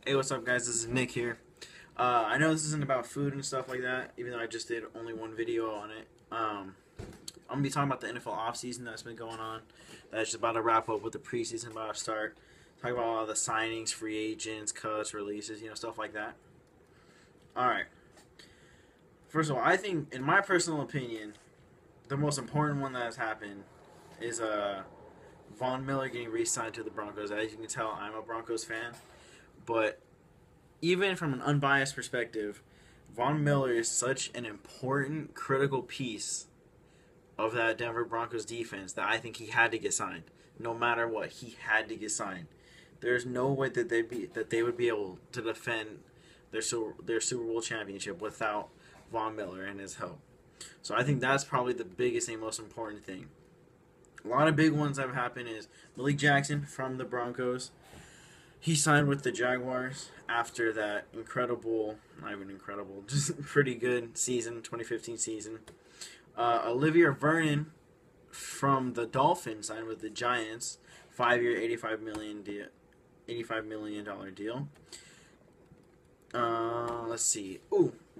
Hey, what's up, guys? This is Nick here. I know this isn't about food and stuff like that, even though I just did only one video on it. I'm going to be talking about the NFL offseason that's been going on. That's just about to wrap up with the preseason about to start. Talk about all the signings, free agents, cuts, releases, stuff like that. Alright. First of all, I think, in my personal opinion, the most important one that has happened is Von Miller getting re-signed to the Broncos. As you can tell, I'm a Broncos fan. But even from an unbiased perspective, Von Miller is such an important, critical piece of that Denver Broncos defense that I think he had to get signed. No matter what, he had to get signed. There's no way that they would be able to defend their Super Bowl championship without Von Miller and his help. So I think that's probably the biggest and most important thing. A lot of big ones that have happened is Malik Jackson from the Broncos. He signed with the Jaguars after that not even incredible, just pretty good season, 2015 season. Olivia Vernon from the Dolphins signed with the Giants, 5-year, $85 million deal. Let's see.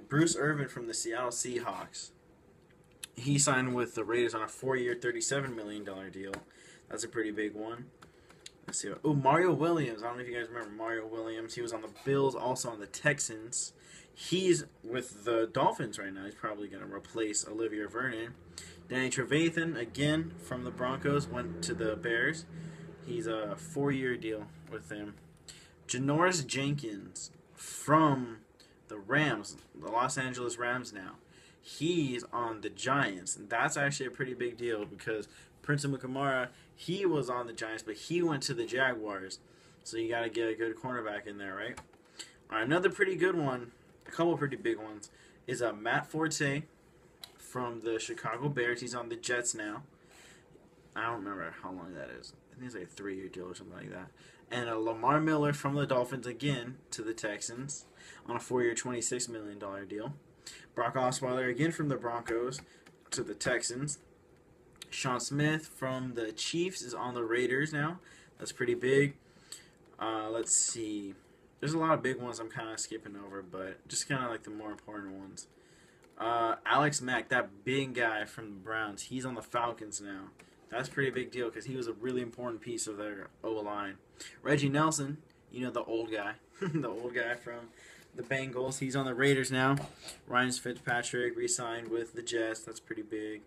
Bruce Irvin from the Seattle Seahawks. He signed with the Raiders on a 4-year, $37 million deal. That's a pretty big one. Let's see. Mario Williams. I don't know if you guys remember Mario Williams. He was on the Bills, also on the Texans. He's with the Dolphins right now. He's probably going to replace Olivia Vernon. Danny Trevathan, again, from the Broncos, went to the Bears. He's a 4-year deal with them. Janoris Jenkins from the Rams, the Los Angeles Rams now. He's on the Giants, and that's actually a pretty big deal because Prince Amukamara, he was on the Giants, but he went to the Jaguars. So you got to get a good cornerback in there, right? All right, another pretty good one, a couple pretty big ones, is Matt Forte from the Chicago Bears. He's on the Jets now. I don't remember how long that is. I think it's like a 3-year deal or something like that. And Lamar Miller from the Dolphins again to the Texans on a 4-year, $26 million deal. Brock Osweiler again from the Broncos to the Texans. Sean Smith from the Chiefs is on the Raiders now. That's pretty big. Let's see. There's a lot of big ones I'm kind of skipping over, but just kind of like the more important ones. Alex Mack, that big guy from the Browns, he's on the Falcons now. That's a pretty big deal because he was a really important piece of their O-line. Reggie Nelson, the old guy. The old guy from the Bengals. He's on the Raiders now. Ryan Fitzpatrick re-signed with the Jets. That's pretty big.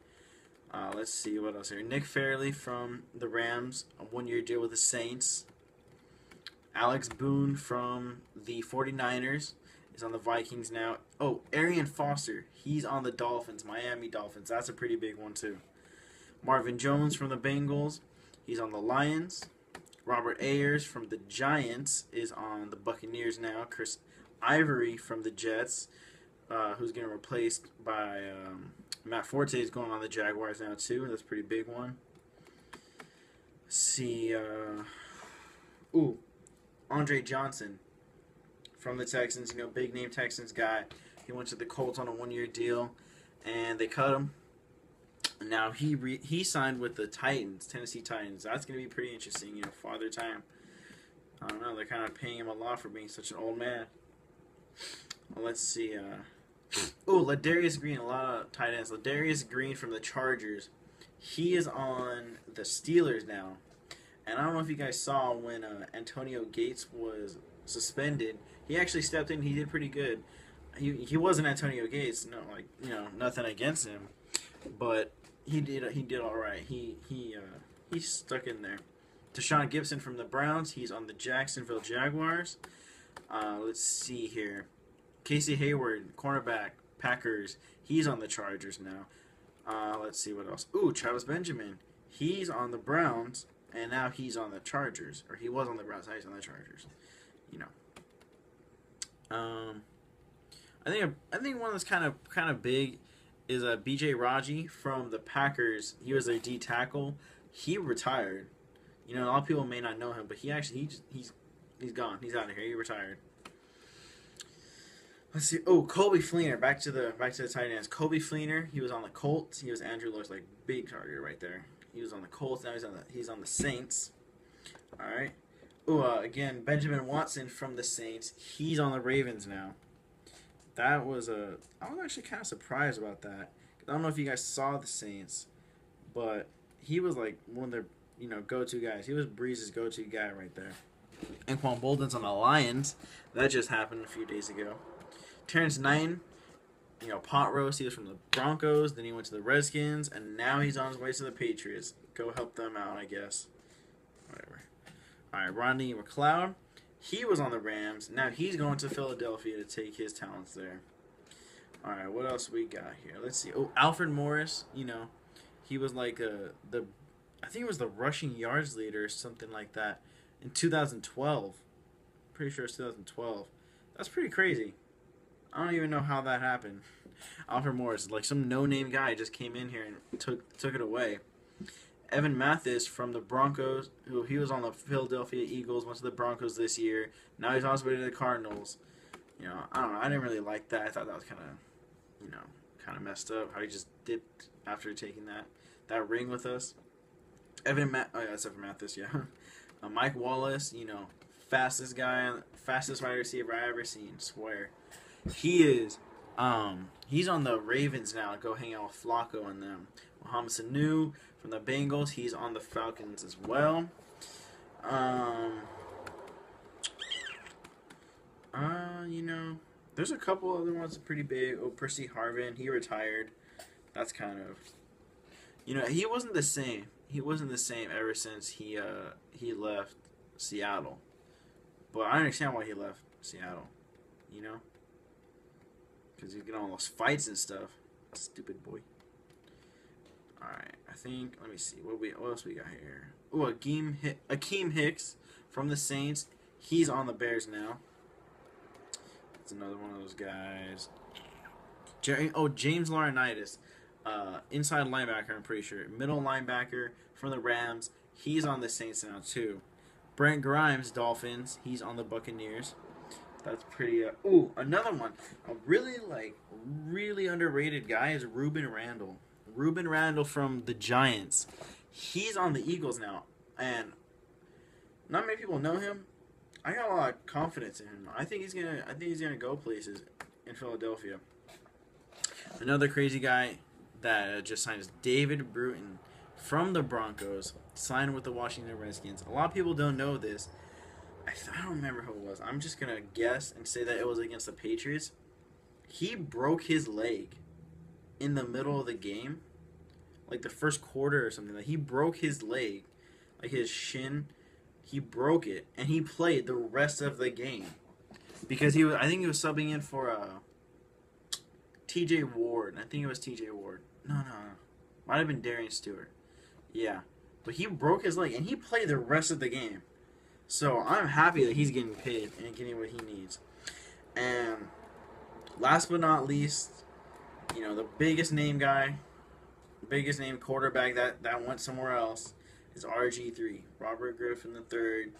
Let's see what else here. Nick Fairley from the Rams, a 1-year deal with the Saints. Alex Boone from the 49ers is on the Vikings now. Arian Foster, he's on the Dolphins, Miami Dolphins. That's a pretty big one too. Marvin Jones from the Bengals, he's on the Lions. Robert Ayers from the Giants is on the Buccaneers now. Chris Ivory from the Jets, who's getting replaced by Matt Forte, is going on the Jaguars now too. That's a pretty big one. Let's see. Andre Johnson from the Texans. Big name Texans guy. He went to the Colts on a 1-year deal, and they cut him. Now he signed with the Titans, Tennessee Titans. That's going to be pretty interesting. Father time. I don't know. They're kind of paying him a lot for being such an old man. Well, let's see. Ladarius Green, a lot of tight ends. Ladarius Green from the Chargers. He is on the Steelers now. And I don't know if you guys saw when Antonio Gates was suspended. He actually stepped in. He did pretty good. He wasn't Antonio Gates. Nothing against him, but he did all right. He stuck in there. Deshaun Gibson from the Browns. He's on the Jacksonville Jaguars. Let's see here. Casey Hayward, cornerback, Packers. He's on the Chargers now. Let's see what else. Travis Benjamin. He's on the Browns, and now he's on the Chargers. Or he was on the Browns, now he's on the Chargers. I think one that's kind of big is B.J. Raji from the Packers. He was their D tackle. He retired. A lot of people may not know him, but he's gone. He's out of here. He retired. Let's see. Colby Fleener. Back to the tight ends. Colby Fleener. He was on the Colts. He was Andrew Luck's big target right there. He was on the Colts. Now he's on the Saints. All right. Again, Benjamin Watson from the Saints. He's on the Ravens now. I was actually kind of surprised about that. I don't know if you guys saw the Saints, but he was like one of their go-to guys. He was Breeze's go-to guy right there. Anquan Bolden's on the Lions. That just happened a few days ago. Terrence Knighton, pot roast. He was from the Broncos. Then he went to the Redskins, and now he's on his way to the Patriots. Go help them out, I guess. Whatever. All right, Rodney McLeod. He was on the Rams. Now he's going to Philadelphia to take his talents there. All right, what else we got here? Let's see. Oh, Alfred Morris. He was like I think it was the rushing yards leader or something like that in 2012. Pretty sure it's 2012. That's pretty crazy. I don't even know how that happened. Alfred Morris, like some no-name guy, just came in here and took it away. Evan Mathis from the Broncos, he was on the Philadelphia Eagles, went to the Broncos this year. Now he's on his way to the Cardinals. I don't know. I didn't really like that. I thought that was kind of messed up how he just dipped after taking that ring with us. That's Evan Mathis, yeah. Mike Wallace, fastest wide receiver I ever seen. Swear, he is. He's on the Ravens now. Go hang out with Flacco and them. Mohamed Sanu from the Bengals. He's on the Falcons as well. There's a couple other ones that are pretty big. Oh, Percy Harvin, he retired. That's kind of, he wasn't the same. He wasn't the same ever since he left Seattle. But I understand why he left Seattle. Because he's getting all those fights and stuff. Stupid boy. Alright, I think, let me see. What else we got here? Oh, Akeem Hicks from the Saints. He's on the Bears now. That's another one of those guys. James Laurinaitis. Inside linebacker, I'm pretty sure. Middle linebacker from the Rams. He's on the Saints now, too. Brent Grimes, Dolphins. He's on the Buccaneers. That's pretty... another one. A really underrated guy is Reuben Randall. Reuben Randall from the Giants. He's on the Eagles now. And not many people know him. I got a lot of confidence in him. I think he's gonna go places in Philadelphia. Another crazy guy that just signed is David Bruton from the Broncos. Signed with the Washington Redskins. A lot of people don't know this. I don't remember who it was. I'm just going to guess and say that it was against the Patriots. He broke his leg in the middle of the game. Like the first quarter or something. Like he broke his leg. Like his shin. He broke it. And he played the rest of the game. Because I think he was subbing in for TJ Ward. I think it was TJ Ward. No. Might have been Darian Stewart. Yeah. But he broke his leg. And he played the rest of the game. So I'm happy that he's getting paid and getting what he needs. And last but not least, the biggest name quarterback that went somewhere else is RG3. Robert Griffin III,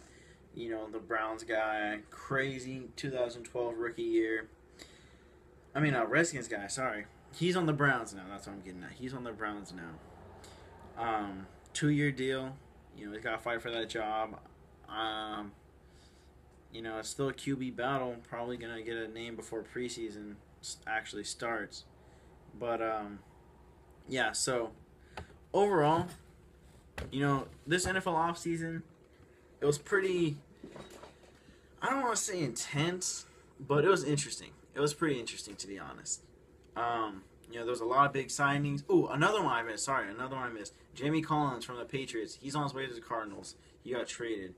the Browns guy. Crazy 2012 rookie year. Redskins guy, sorry. He's on the Browns now. That's what I'm getting at. He's on the Browns now. 2-year deal. He's got to fight for that job. It's still a QB battle. Probably going to get a name before preseason actually starts. But, so overall, this NFL offseason, it was pretty, I don't want to say intense, but it was interesting. It was pretty interesting, to be honest. There was a lot of big signings. Another one I missed. Jamie Collins from the Patriots. He's on his way to the Cardinals. He got traded.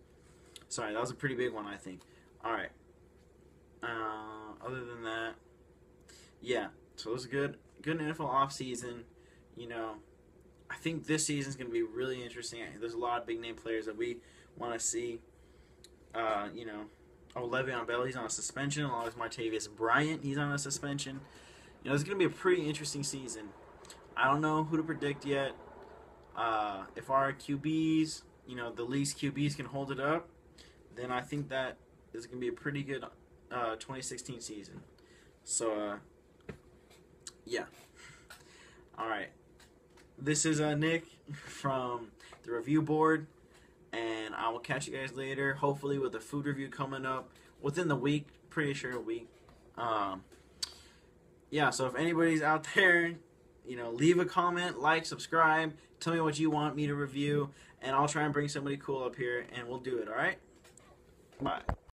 Sorry, that was a pretty big one, I think. All right. Other than that, yeah. So it was a good NFL offseason. I think this season's going to be really interesting. There's a lot of big name players that we want to see. Le'Veon Bell, he's on a suspension. Along with Martavius Bryant, he's on a suspension. It's going to be a pretty interesting season. I don't know who to predict yet. If our QBs, the league's QBs can hold it up, then I think that is going to be a pretty good 2016 season. So, yeah. All right. This is Nick from the review board, And I will catch you guys later. Hopefully with a food review coming up within the week. Pretty sure a week. Yeah, so if anybody's out there, leave a comment, like, subscribe. Tell me what you want me to review. And I'll try and bring somebody cool up here. And we'll do it, alright? Bye.